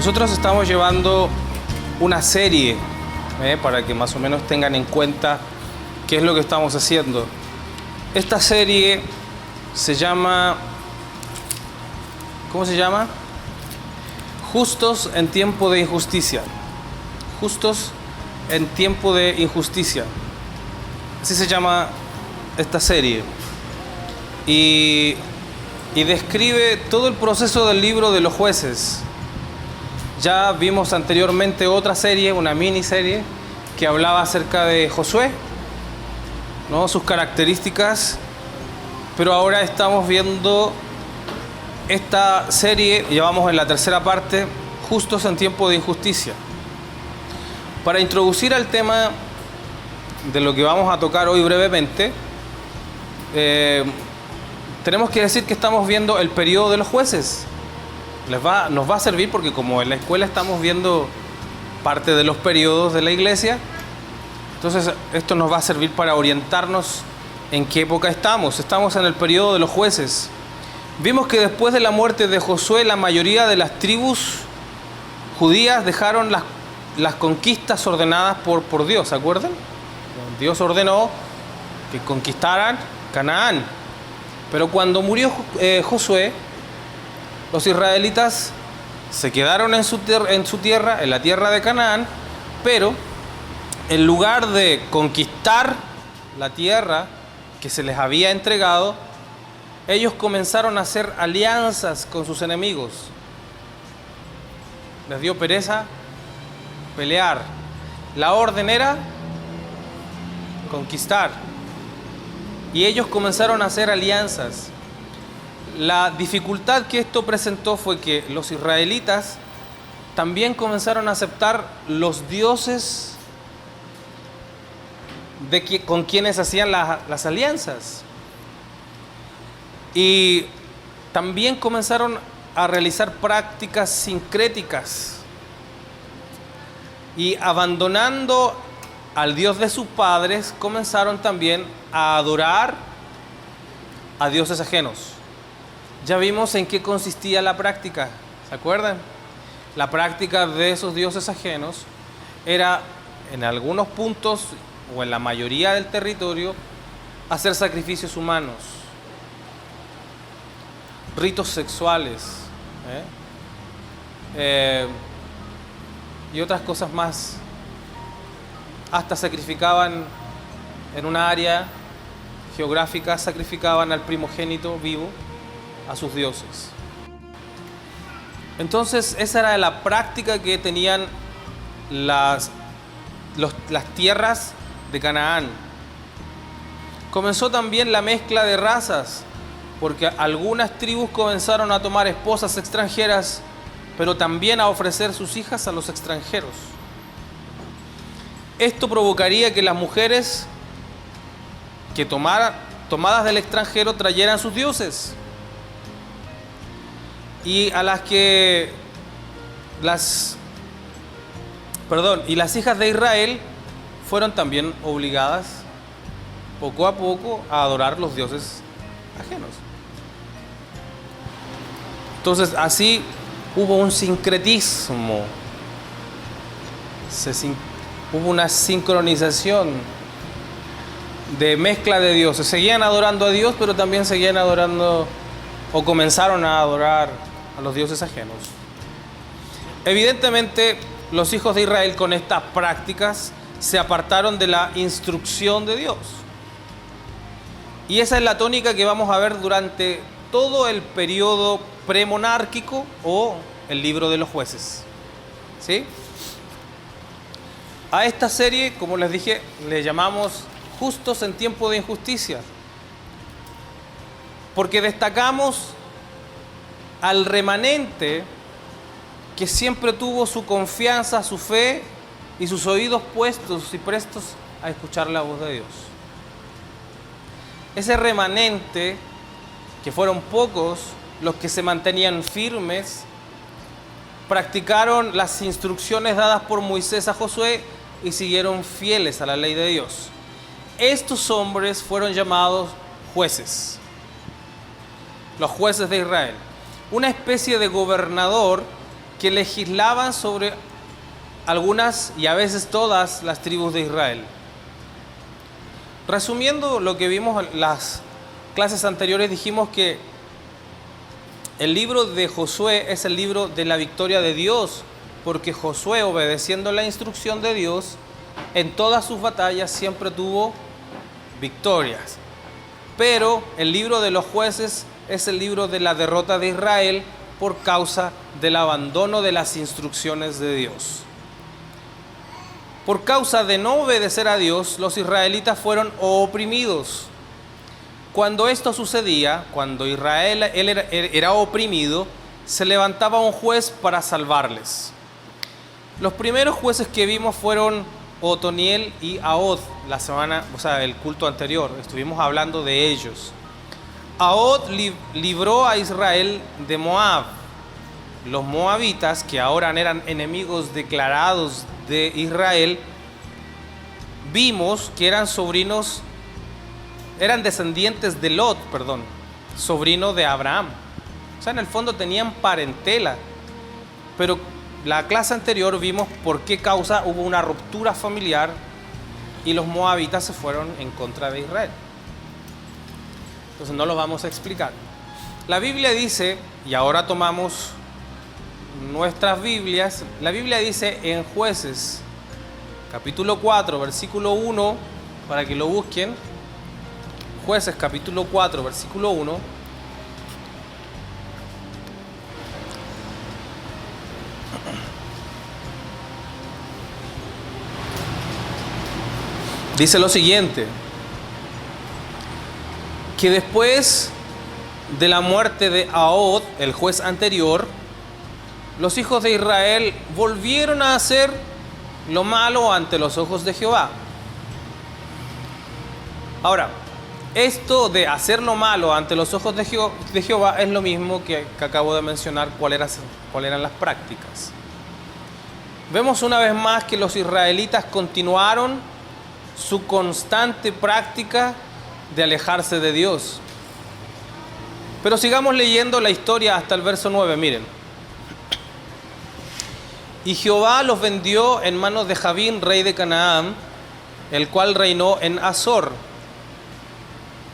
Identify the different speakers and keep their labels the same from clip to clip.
Speaker 1: Nosotros estamos llevando una serie, para que más o menos tengan en cuenta qué es lo que estamos haciendo. Esta serie se llama, ¿cómo se llama? Justos en tiempo de injusticia. Justos en tiempo de injusticia. Así se llama esta serie. Y describe todo el proceso del libro de los jueces. Ya vimos anteriormente otra serie, una miniserie, que hablaba acerca de Josué, ¿no? Sus características. Pero ahora estamos viendo esta serie, ya vamos en la tercera parte, Justos en tiempo de injusticia. Para introducir al tema de lo que vamos a tocar hoy brevemente, tenemos que decir que estamos viendo el periodo de los jueces. Nos va a servir porque como en la escuela estamos viendo parte de los periodos de la iglesia, entonces esto nos va a servir para orientarnos en qué época estamos. Estamos en el periodo de los jueces. Vimos que después de la muerte de Josué, la mayoría de las tribus judías dejaron las conquistas ordenadas por Dios, ¿se acuerdan? Dios ordenó que conquistaran Canaán. Pero cuando murió Josué, los israelitas se quedaron en su tierra, en la tierra de Canaán, pero en lugar de conquistar la tierra que se les había entregado, ellos comenzaron a hacer alianzas con sus enemigos. Les dio pereza pelear. La orden era conquistar. Y ellos comenzaron a hacer alianzas. La dificultad que esto presentó fue que los israelitas también comenzaron a aceptar los dioses con quienes hacían las alianzas. Y también comenzaron a realizar prácticas sincréticas. Y abandonando al Dios de sus padres, comenzaron también a adorar a dioses ajenos. Ya vimos en qué consistía la práctica, ¿se acuerdan? La práctica de esos dioses ajenos era, en algunos puntos o en la mayoría del territorio, hacer sacrificios humanos, ritos sexuales, y otras cosas más. Hasta sacrificaban en una área geográfica, sacrificaban al primogénito vivo a sus dioses. Entonces esa era la práctica que tenían las tierras de Canaán. Comenzó también la mezcla de razas, porque algunas tribus comenzaron a tomar esposas extranjeras, pero también a ofrecer sus hijas a los extranjeros. Esto provocaría que las mujeres que tomadas del extranjero trayeran sus dioses. Y las hijas de Israel fueron también obligadas poco a poco a adorar los dioses ajenos. Entonces así hubo un sincretismo, hubo una sincronización de mezcla de dioses. Seguían adorando a Dios, pero también seguían adorando o comenzaron a adorar a los dioses ajenos. Evidentemente, los hijos de Israel con estas prácticas se apartaron de la instrucción de Dios. Y esa es la tónica que vamos a ver durante todo el periodo premonárquico o el libro de los jueces. ¿Sí? A esta serie, como les dije, le llamamos Justos en tiempo de injusticia, porque destacamos al remanente que siempre tuvo su confianza, su fe y sus oídos puestos y prestos a escuchar la voz de Dios. Ese remanente, que fueron pocos los que se mantenían firmes, practicaron las instrucciones dadas por Moisés a Josué y siguieron fieles a la ley de Dios. Estos hombres fueron llamados jueces, los jueces de Israel. Una especie de gobernador que legislaban sobre algunas y a veces todas las tribus de Israel. Resumiendo lo que vimos en las clases anteriores, dijimos que el libro de Josué es el libro de la victoria de Dios, porque Josué, obedeciendo la instrucción de Dios, en todas sus batallas siempre tuvo victorias. Pero el libro de los jueces es el libro de la derrota de Israel por causa del abandono de las instrucciones de Dios. Por causa de no obedecer a Dios, los israelitas fueron oprimidos. Cuando esto sucedía, cuando Israel era oprimido, se levantaba un juez para salvarles. Los primeros jueces que vimos fueron Otoniel y Ahod, el culto anterior, estuvimos hablando de ellos. Ahod libró a Israel de Moab. Los moabitas, que ahora eran enemigos declarados de Israel, vimos que eran descendientes de Lot, sobrino de Abraham. O sea, en el fondo tenían parentela. Pero la clase anterior vimos por qué causa hubo una ruptura familiar y los moabitas se fueron en contra de Israel. Entonces no lo vamos a explicar. La Biblia dice, y ahora tomamos nuestras Biblias, la Biblia dice en Jueces, capítulo 4, versículo 1, para que lo busquen. Jueces, capítulo 4, versículo 1. Dice lo siguiente, que después de la muerte de Ahod, el juez anterior, los hijos de Israel volvieron a hacer lo malo ante los ojos de Jehová. Ahora, esto de hacer lo malo ante los ojos de Jehová es lo mismo que acabo de mencionar cuáles eran las prácticas. Vemos una vez más que los israelitas continuaron su constante práctica de alejarse de Dios. Pero sigamos leyendo la historia hasta el verso 9, miren. Y Jehová los vendió en manos de Jabín, rey de Canaán, el cual reinó en Azor.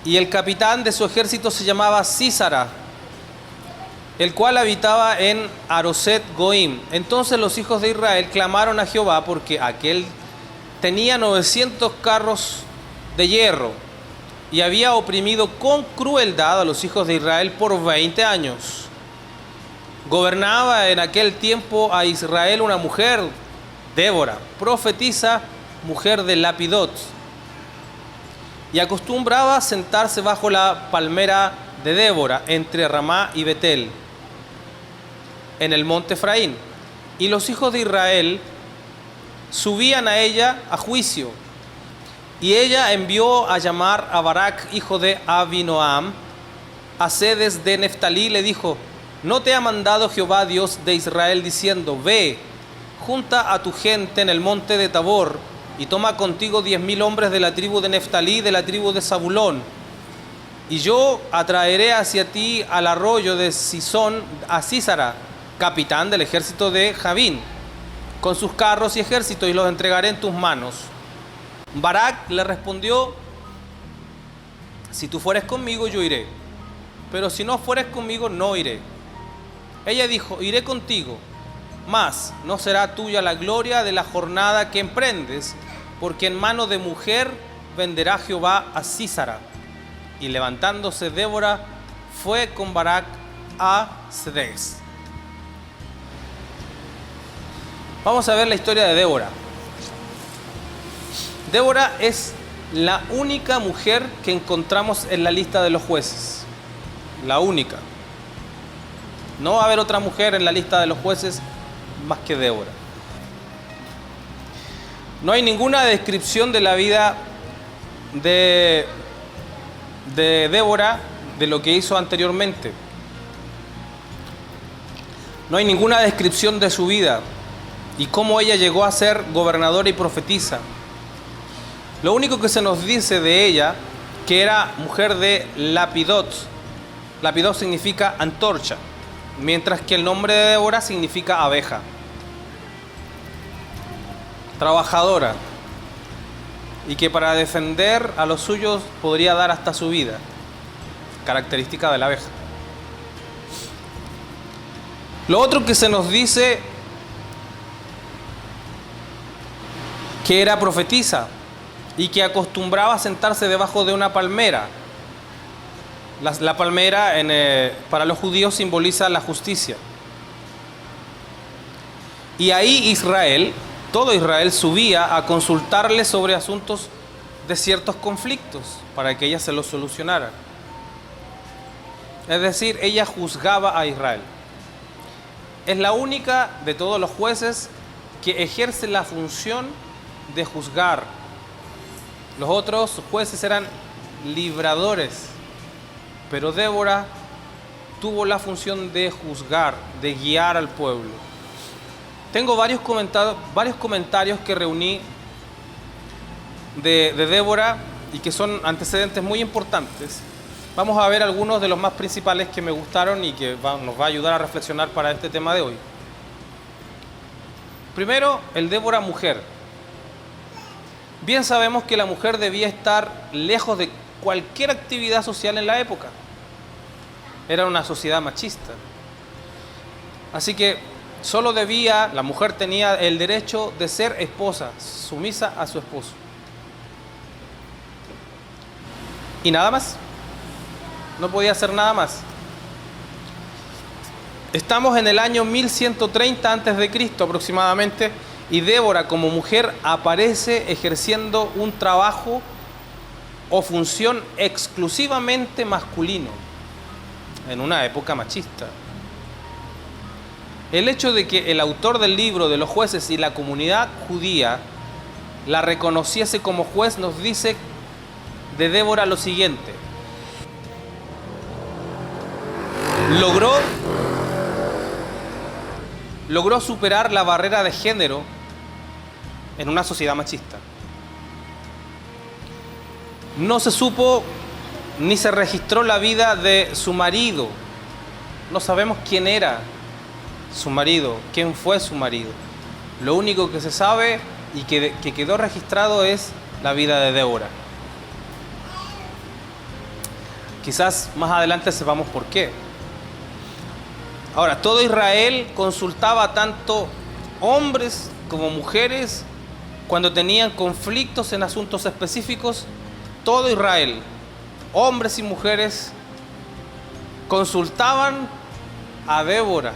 Speaker 1: Y el capitán de su ejército se llamaba Sísara, el cual habitaba en Aroset Goim. Entonces los hijos de Israel clamaron a Jehová porque aquel tenía 900 carros de hierro y había oprimido con crueldad a los hijos de Israel por 20 años. Gobernaba en aquel tiempo a Israel una mujer, Débora, profetisa, mujer de Lapidot, y acostumbraba sentarse bajo la palmera de Débora entre Ramá y Betel, en el monte Efraín. Y los hijos de Israel subían a ella a juicio. Y ella envió a llamar a Barak, hijo de Abinoam, a sedes de Neftalí, le dijo: ¿no te ha mandado Jehová Dios de Israel diciendo: ve, junta a tu gente en el monte de Tabor, y toma contigo 10,000 hombres de la tribu de Neftalí, de la tribu de Zabulón, y yo atraeré hacia ti al arroyo de Sison a Sísara, capitán del ejército de Jabín, con sus carros y ejércitos, y los entregaré en tus manos? Barak le respondió: si tú fueres conmigo, yo iré, pero si no fueres conmigo, no iré. Ella dijo: iré contigo, mas no será tuya la gloria de la jornada que emprendes, porque en mano de mujer venderá Jehová a Sísara. Y levantándose Débora, fue con Barak a Cedes. Vamos a ver la historia de Débora. Débora es la única mujer que encontramos en la lista de los jueces. La única. No va a haber otra mujer en la lista de los jueces más que Débora. No hay ninguna descripción de la vida de Débora, de lo que hizo anteriormente. No hay ninguna descripción de su vida y cómo ella llegó a ser gobernadora y profetisa. Lo único que se nos dice de ella, que era mujer de Lapidot. Lapidot significa antorcha. mientras que el nombre de Débora significa abeja. Trabajadora, y que para defender a los suyos podría dar hasta su vida, característica de la abeja. Lo otro que se nos dice, que era profetisa y que acostumbraba a sentarse debajo de una palmera. La palmera para los judíos simboliza la justicia. Y ahí Israel, todo Israel subía a consultarle sobre asuntos de ciertos conflictos para que ella se los solucionara. Es decir, ella juzgaba a Israel. Es la única de todos los jueces que ejerce la función de juzgar. Los otros jueces eran libradores, pero Débora tuvo la función de juzgar, de guiar al pueblo. Tengo varios comentarios que reuní de Débora y que son antecedentes muy importantes. Vamos a ver algunos de los más principales que me gustaron y que nos va a ayudar a reflexionar para este tema de hoy. Primero, el Débora mujer. Bien sabemos que la mujer debía estar lejos de cualquier actividad social en la época. Era una sociedad machista. Así que la mujer tenía el derecho de ser esposa, sumisa a su esposo. Y nada más. No podía hacer nada más. Estamos en el año 1130 a.C. aproximadamente, y Débora como mujer aparece ejerciendo un trabajo o función exclusivamente masculino en una época machista. El hecho de que el autor del libro de los jueces y la comunidad judía la reconociese como juez nos dice de Débora lo siguiente: logró superar la barrera de género en una sociedad machista. No se supo ni se registró la vida de su marido. No sabemos quién era su marido, quién fue su marido. Lo único que se sabe y que quedó registrado es la vida de Débora. Quizás más adelante sepamos por qué. Ahora, todo Israel consultaba tanto hombres como mujeres cuando tenían conflictos en asuntos específicos. Todo Israel, hombres y mujeres, consultaban a Débora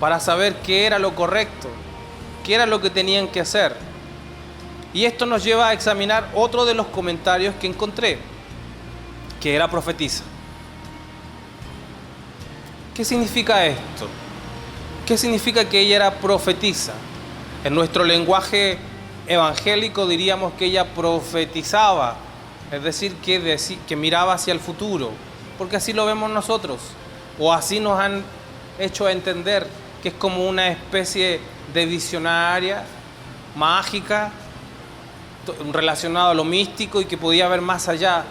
Speaker 1: para saber qué era lo correcto, qué era lo que tenían que hacer. Y esto nos lleva a examinar otro de los comentarios que encontré, que era profetisa. ¿Qué significa esto? ¿Qué significa que ella era profetisa? En nuestro lenguaje evangélico diríamos que ella profetizaba, es decir, que miraba hacia el futuro, porque así lo vemos nosotros, o así nos han hecho entender, que es como una especie de visionaria, mágica, relacionado a lo místico y que podía ver más allá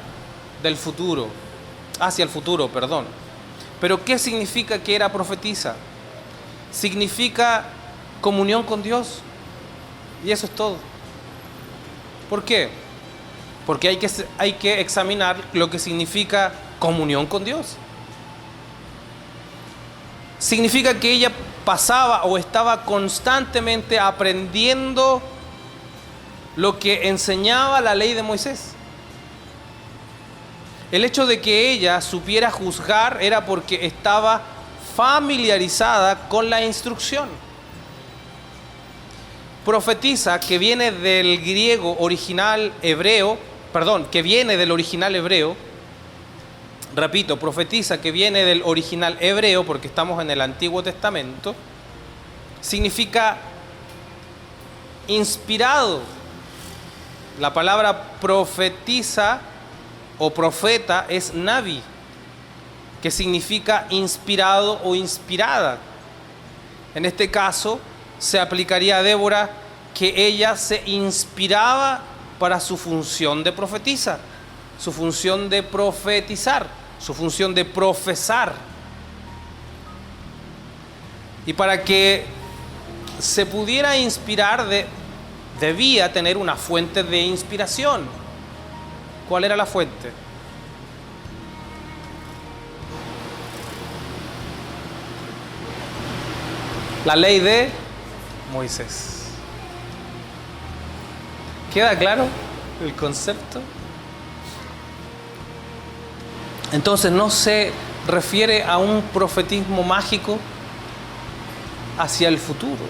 Speaker 1: del futuro, hacia el futuro, perdón. Pero ¿qué significa que era profetisa? Significa comunión con Dios. Y eso es todo. ¿Por qué? Porque hay que examinar lo que significa comunión con Dios. Significa que ella pasaba o estaba constantemente aprendiendo lo que enseñaba la ley de Moisés. El hecho de que ella supiera juzgar era porque estaba familiarizada con la instrucción. Profetiza, que viene del griego original hebreo, repito, profetiza, que viene del original hebreo, porque estamos en el Antiguo Testamento, significa inspirado. La palabra profetiza o profeta es navi, que significa inspirado o inspirada. En este caso se aplicaría a Débora, que ella se inspiraba para su función de profetisa, su función de profetizar, su función de profesar. Y para que se pudiera inspirar, debía tener una fuente de inspiración. ¿Cuál era la fuente? La ley de Moisés. ¿Queda claro el concepto? Entonces no se refiere a un profetismo mágico hacia el futuro,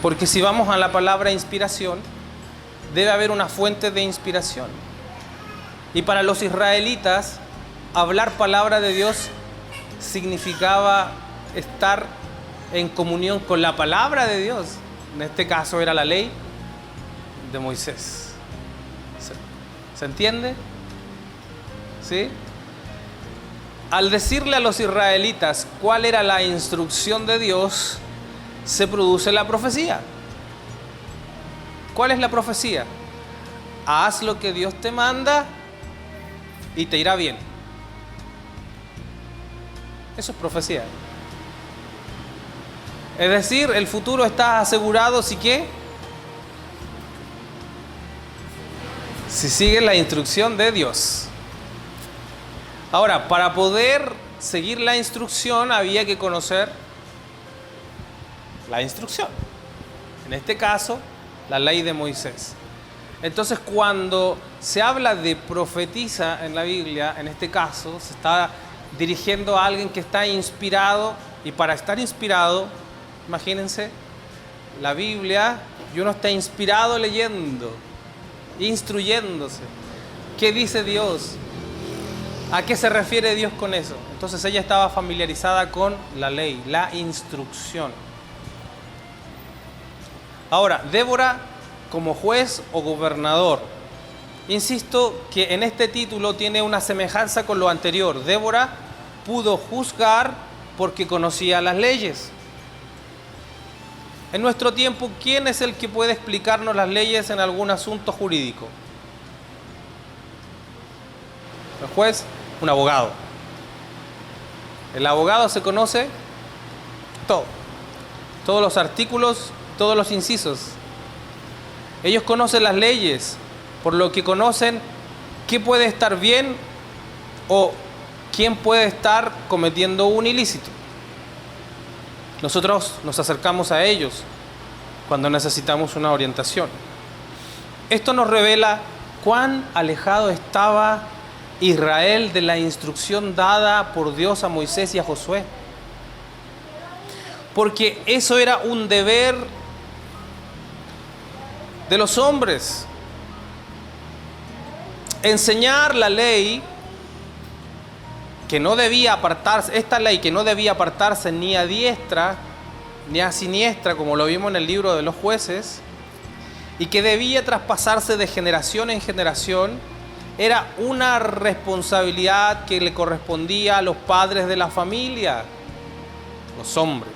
Speaker 1: porque si vamos a la palabra inspiración, debe haber una fuente de inspiración. Y para los israelitas, hablar palabra de Dios significaba estar en comunión con la palabra de Dios. En este caso era la ley de Moisés. ¿Se entiende? ¿Sí? Al decirle a los israelitas cuál era la instrucción de Dios, se produce la profecía. ¿Cuál es la profecía? Haz lo que Dios te manda y te irá bien. Eso es profecía. Es decir, el futuro está asegurado si qué. Si sigue la instrucción de Dios. Ahora, para poder seguir la instrucción había que conocer la instrucción. En este caso, la ley de Moisés. Entonces, cuando se habla de profetiza en la Biblia, en este caso, se está dirigiendo a alguien que está inspirado. Y para estar inspirado, imagínense, la Biblia, y uno está inspirado leyendo, instruyéndose. ¿Qué dice Dios? ¿A qué se refiere Dios con eso? Entonces ella estaba familiarizada con la ley, la instrucción. Ahora, Débora como juez o gobernador. Insisto que en este título tiene una semejanza con lo anterior. Débora pudo juzgar porque conocía las leyes. En nuestro tiempo, ¿quién es el que puede explicarnos las leyes en algún asunto jurídico? ¿El juez? Un abogado. El abogado se conoce todo. Todos los artículos, todos los incisos. Ellos conocen las leyes, por lo que conocen qué puede estar bien o quién puede estar cometiendo un ilícito. Nosotros nos acercamos a ellos cuando necesitamos una orientación. Esto nos revela cuán alejado estaba Israel de la instrucción dada por Dios a Moisés y a Josué. Porque eso era un deber de los hombres. Enseñar la ley que no debía apartarse, esta ley que no debía apartarse ni a diestra ni a siniestra, como lo vimos en el libro de los jueces, y que debía traspasarse de generación en generación, era una responsabilidad que le correspondía a los padres de la familia, los hombres.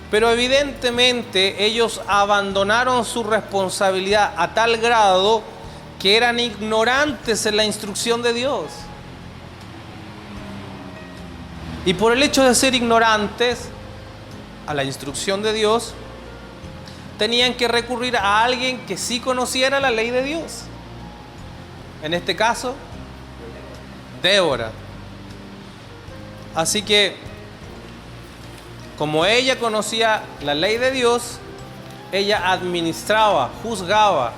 Speaker 1: Pero evidentemente ellos abandonaron su responsabilidad a tal grado que eran ignorantes en la instrucción de Dios. Y por el hecho de ser ignorantes a la instrucción de Dios, tenían que recurrir a alguien que sí conociera la ley de Dios. En este caso, Débora. Así que, como ella conocía la ley de Dios, ella administraba, juzgaba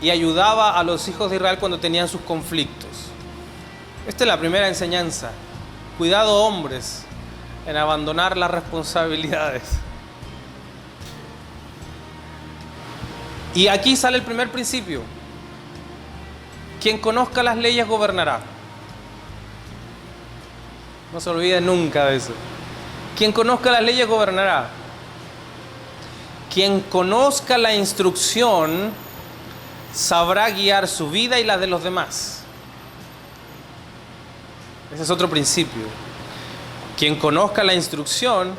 Speaker 1: y ayudaba a los hijos de Israel cuando tenían sus conflictos. Esta es la primera enseñanza. Cuidado, hombres, en abandonar las responsabilidades. Y aquí sale el primer principio. Quien conozca las leyes gobernará. No se olviden nunca de eso. Quien conozca las leyes gobernará. Quien conozca la instrucción sabrá guiar su vida y la de los demás. Ese es otro principio. Quien conozca la instrucción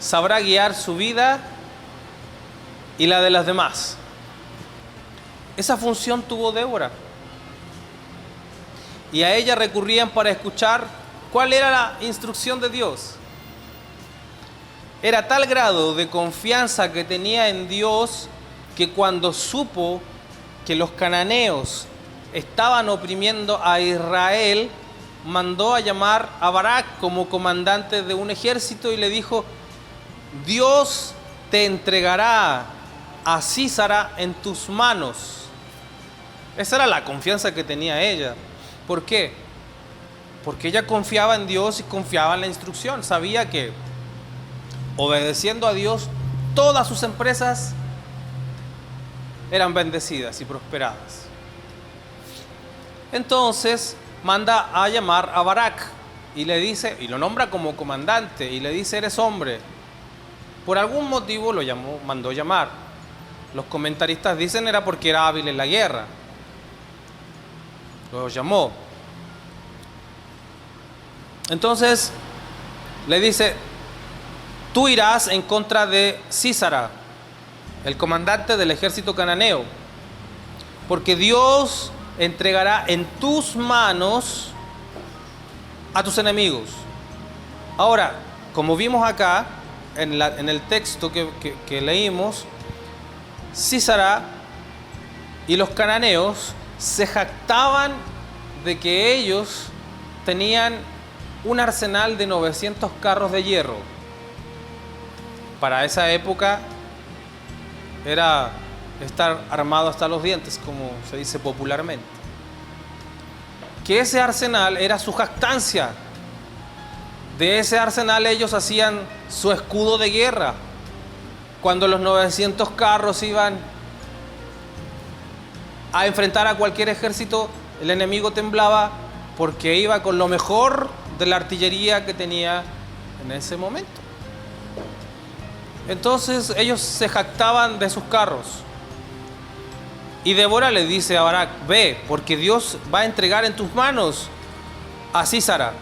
Speaker 1: sabrá guiar su vida y la de los demás. Esa función tuvo Débora. Y a ella recurrían para escuchar ¿Cuál era la instrucción de Dios? Era tal grado de confianza que tenía en Dios que cuando supo que los cananeos estaban oprimiendo a Israel, mandó a llamar a Barak como comandante de un ejército y le dijo: Dios te entregará a Sísara en tus manos. Esa era la confianza que tenía ella. ¿Por qué? Porque ella confiaba en Dios y confiaba en la instrucción. Sabía que obedeciendo a Dios, todas sus empresas eran bendecidas y prosperadas. Entonces manda a llamar a Barak y le dice, y lo nombra como comandante, y le dice: eres hombre. Por algún motivo lo mandó llamar. Los comentaristas dicen era porque era hábil en la guerra. Lo llamó. Entonces le dice: tú irás en contra de Sísara, el comandante del ejército cananeo, porque Dios entregará en tus manos a tus enemigos. Ahora, como vimos acá en el texto que leímos, Sísara y los cananeos se jactaban de que ellos tenían un arsenal de 900 carros de hierro. Para esa época era estar armado hasta los dientes, como se dice popularmente. Que ese arsenal era su jactancia. De ese arsenal ellos hacían su escudo de guerra. Cuando los 900 carros iban a enfrentar a cualquier ejército, el enemigo temblaba porque iba con lo mejor de la artillería que tenía en ese momento. Entonces ellos se jactaban de sus carros. Y Débora le dice a Barak: ve, porque Dios va a entregar en tus manos a Sísara.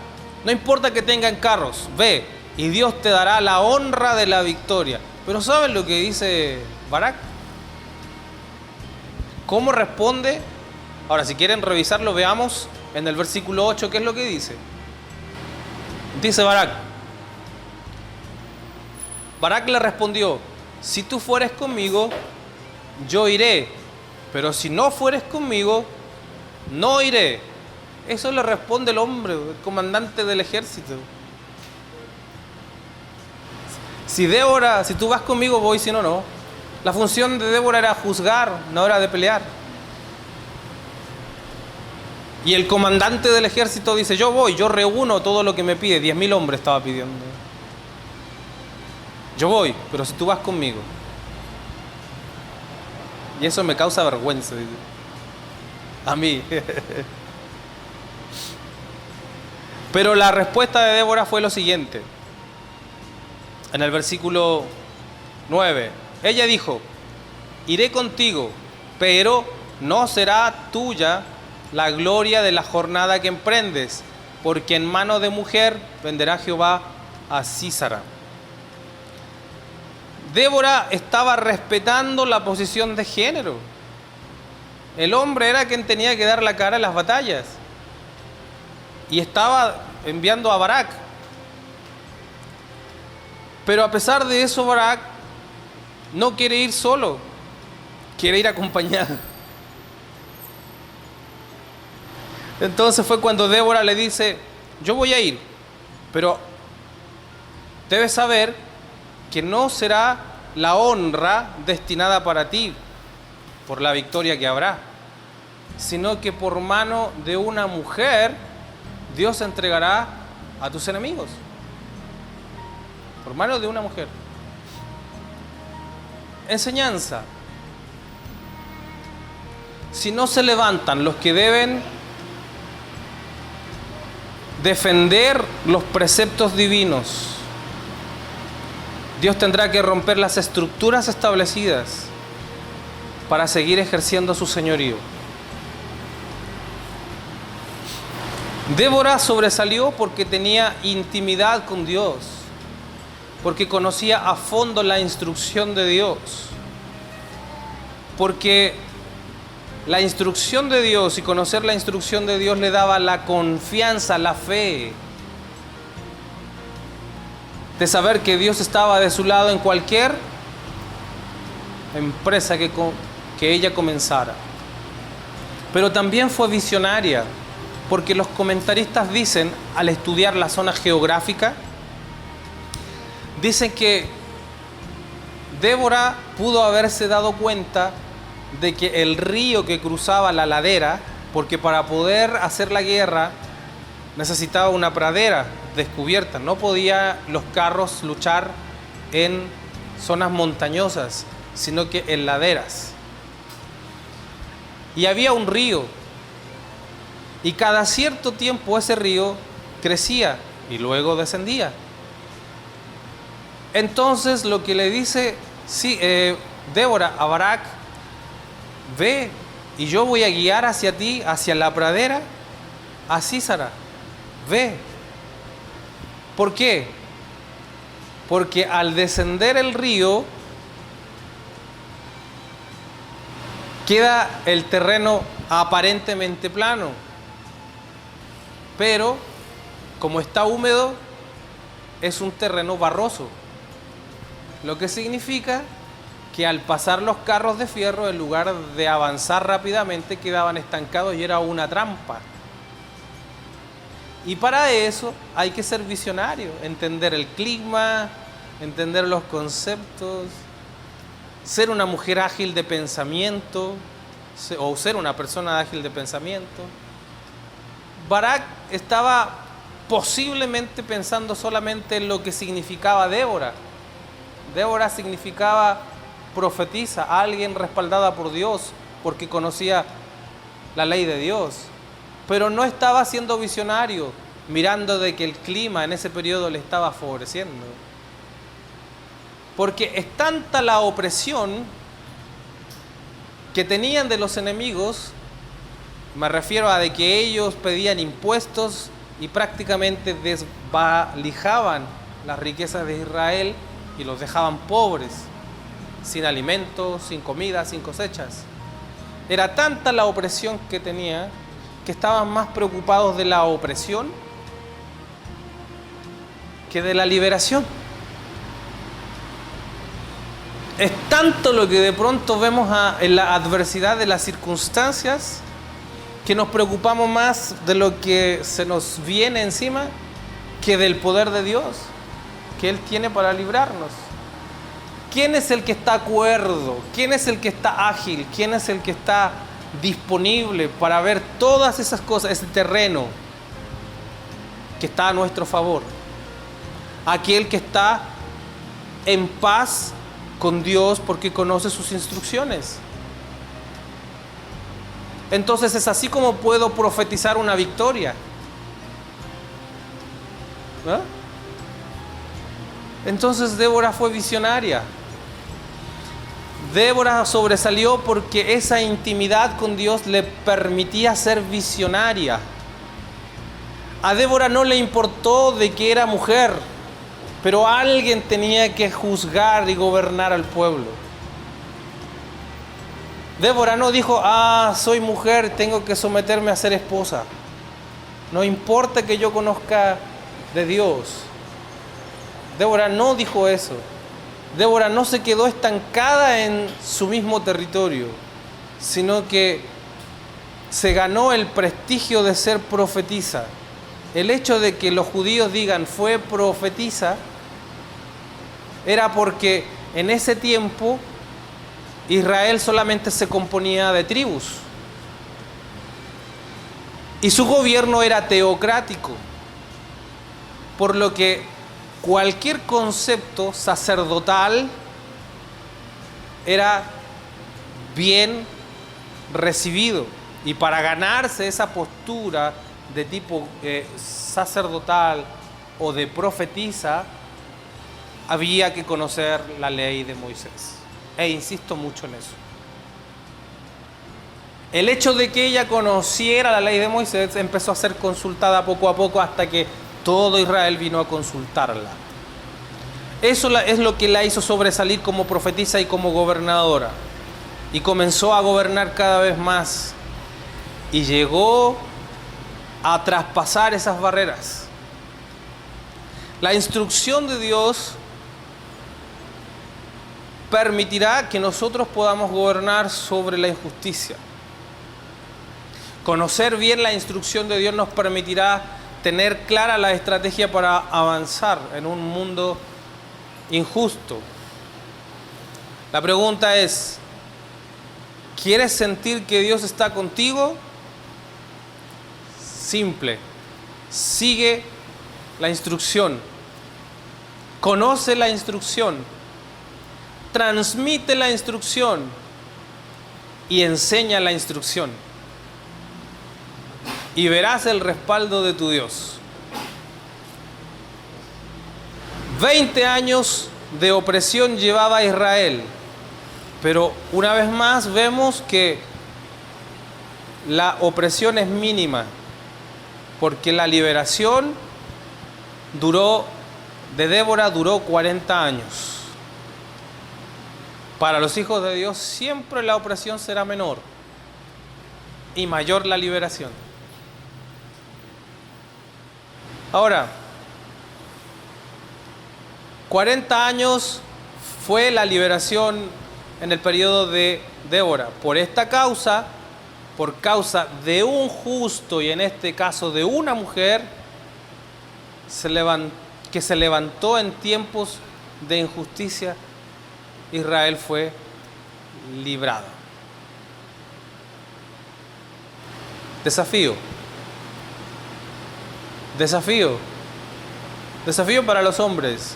Speaker 1: No importa que tengan carros, ve, y Dios te dará la honra de la victoria. Pero ¿saben lo que dice Barak? ¿Cómo responde? Ahora, si quieren revisarlo, veamos en el versículo 8 qué es lo que dice. Dice Barak: Barak le respondió: si tú fueres conmigo, yo iré, pero si no fueres conmigo, no iré. Eso le responde el hombre, el comandante del ejército. Si tú vas conmigo, voy, si no, no. La función de Débora era juzgar, no era de pelear. Y el comandante del ejército dice: yo voy, yo reúno todo lo que me pide. 10.000 hombres estaba pidiendo. Yo voy, pero si tú vas conmigo. Y eso me causa vergüenza, dice. A mí. Pero la respuesta de Débora fue lo siguiente. En el versículo 9, ella dijo: iré contigo, pero no será tuya la gloria de la jornada que emprendes, porque en mano de mujer venderá Jehová a Sísara. Débora estaba respetando la posición de género. El hombre era quien tenía que dar la cara en las batallas. Y estaba enviando a Barak. Pero a pesar de eso, Barak no quiere ir solo, quiere ir acompañado. Entonces fue cuando Débora le dice: yo voy a ir, pero debes saber que no será la honra destinada para ti por la victoria que habrá, sino que por mano de una mujer Dios entregará a tus enemigos. Por mano de una mujer. Enseñanza. Si no se levantan los que deben defender los preceptos divinos, Dios tendrá que romper las estructuras establecidas para seguir ejerciendo su señorío. Débora sobresalió porque tenía intimidad con Dios, porque conocía a fondo la instrucción de Dios, porque la instrucción de Dios y conocer la instrucción de Dios le daba la confianza, la fe de saber que Dios estaba de su lado en cualquier empresa que ella comenzara. Pero también fue visionaria, porque los comentaristas dicen, al estudiar la zona geográfica, dicen que Débora pudo haberse dado cuenta de que el río que cruzaba la ladera, porque para poder hacer la guerra necesitaba una pradera descubierta, no podía los carros luchar en zonas montañosas, sino que en laderas. Y había un río, y cada cierto tiempo ese río crecía y luego descendía. Entonces lo que le dice Débora a Barak: ve y yo voy a guiar hacia ti, hacia la pradera, a Sísara, ve. ¿Por qué? Porque al descender el río queda el terreno aparentemente plano, pero como está húmedo es un terreno barroso, lo que significa que al pasar los carros de fierro, en lugar de avanzar rápidamente, quedaban estancados y era una trampa. Y para eso hay que ser visionario, entender el clima, entender los conceptos, ser una mujer ágil de pensamiento, o ser una persona ágil de pensamiento. Barak estaba posiblemente pensando solamente en lo que significaba Débora. Débora significaba profetiza, alguien respaldada por Dios, porque conocía la ley de Dios. Pero no estaba siendo visionario, mirando de que el clima en ese periodo le estaba favoreciendo. Porque es tanta la opresión que tenían de los enemigos, me refiero a de que ellos pedían impuestos y prácticamente desvalijaban las riquezas de Israel y los dejaban pobres, sin alimento, sin comida, sin cosechas. Era tanta la opresión que tenía que estaban más preocupados de la opresión que de la liberación. Es tanto lo que de pronto vemos en la adversidad de las circunstancias que nos preocupamos más de lo que se nos viene encima que del poder de Dios que Él tiene para librarnos. ¿Quién es el que está cuerdo? ¿Quién es el que está ágil? ¿Quién es el que está disponible para ver todas esas cosas, ese terreno que está a nuestro favor? Aquel que está en paz con Dios porque conoce sus instrucciones. Entonces es así como puedo profetizar una victoria. ¿No? Entonces Débora fue visionaria. Débora sobresalió porque esa intimidad con Dios le permitía ser visionaria. A Débora no le importó de que era mujer, pero alguien tenía que juzgar y gobernar al pueblo. Débora no dijo: soy mujer, tengo que someterme a ser esposa. No importa que yo conozca de Dios. Débora no dijo eso. Débora no se quedó estancada en su mismo territorio, sino que se ganó el prestigio de ser profetisa. El hecho de que los judíos digan fue profetisa era porque en ese tiempo Israel solamente se componía de tribus y su gobierno era teocrático, por lo que cualquier concepto sacerdotal era bien recibido, y para ganarse esa postura de tipo sacerdotal o de profetisa había que conocer la ley de Moisés. E insisto mucho en eso. El hecho de que ella conociera la ley de Moisés empezó a ser consultada poco a poco hasta que todo Israel vino a consultarla. Eso es lo que la hizo sobresalir como profetisa y como gobernadora. Y comenzó a gobernar cada vez más. Y llegó a traspasar esas barreras. La instrucción de Dios permitirá que nosotros podamos gobernar sobre la injusticia. Conocer bien la instrucción de Dios nos permitirá tener clara la estrategia para avanzar en un mundo injusto. La pregunta es, ¿quieres sentir que Dios está contigo? Simple. Sigue la instrucción. Conoce la instrucción. Transmite la instrucción. Y enseña la instrucción. Y verás el respaldo de tu Dios. 20 años de opresión llevaba Israel. Pero una vez más vemos que la opresión es mínima. Porque la liberación de Débora duró 40 años. Para los hijos de Dios siempre la opresión será menor y mayor la liberación. Ahora, 40 años fue la liberación en el periodo de Débora. Por esta causa, por causa de un justo y en este caso de una mujer, que se levantó en tiempos de injusticia, Israel fue librado. Desafío. Desafío. Desafío para los hombres.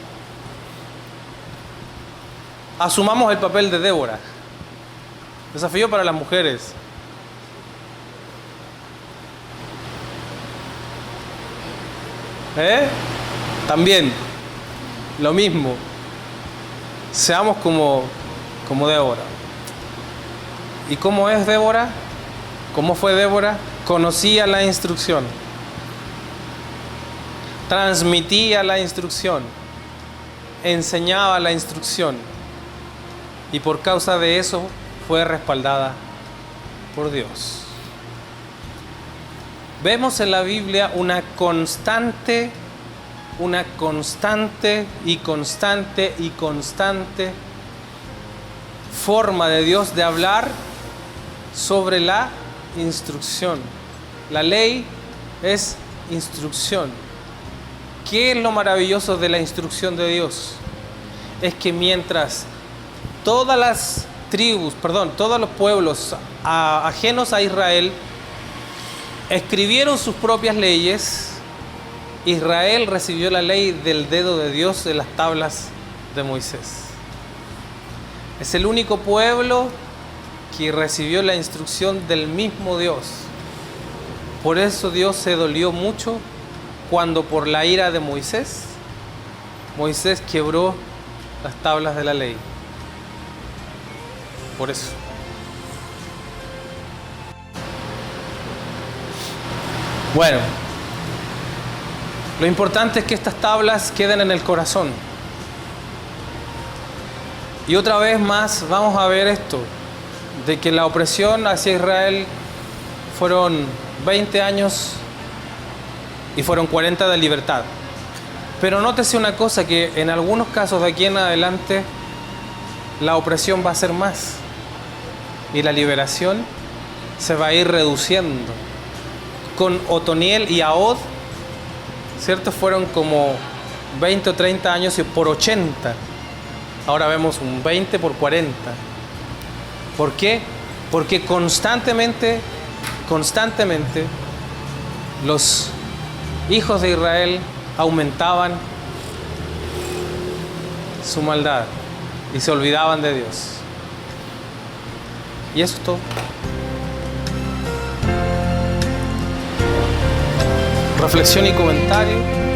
Speaker 1: Asumamos el papel de Débora. Desafío para las mujeres. También, lo mismo. Seamos como Débora. ¿Y cómo es Débora? ¿Cómo fue Débora? Conocía la instrucción. Transmitía la instrucción. Enseñaba la instrucción. Y por causa de eso fue respaldada por Dios. Vemos en la Biblia una constante forma de Dios de hablar sobre la instrucción. La ley es instrucción. ¿Qué es lo maravilloso de la instrucción de Dios? Es que mientras todas las tribus, todos los pueblos ajenos a Israel escribieron sus propias leyes, Israel recibió la ley del dedo de Dios en las tablas de Moisés. Es el único pueblo que recibió la instrucción del mismo Dios. Por eso Dios se dolió mucho cuando por la ira de Moisés quebró las tablas de la ley. Por eso. Bueno, lo importante es que estas tablas queden en el corazón. Y otra vez más vamos a ver esto, de que la opresión hacia Israel fueron 20 años y fueron 40 de libertad. Pero nótese una cosa, que en algunos casos de aquí en adelante la opresión va a ser más y la liberación se va a ir reduciendo. Con Otoniel y Ahod, ¿cierto? Fueron como 20 o 30 años y por 80. Ahora vemos un 20 por 40. ¿Por qué? Porque constantemente los hijos de Israel aumentaban su maldad y se olvidaban de Dios. Y eso es todo. Reflexión y comentario.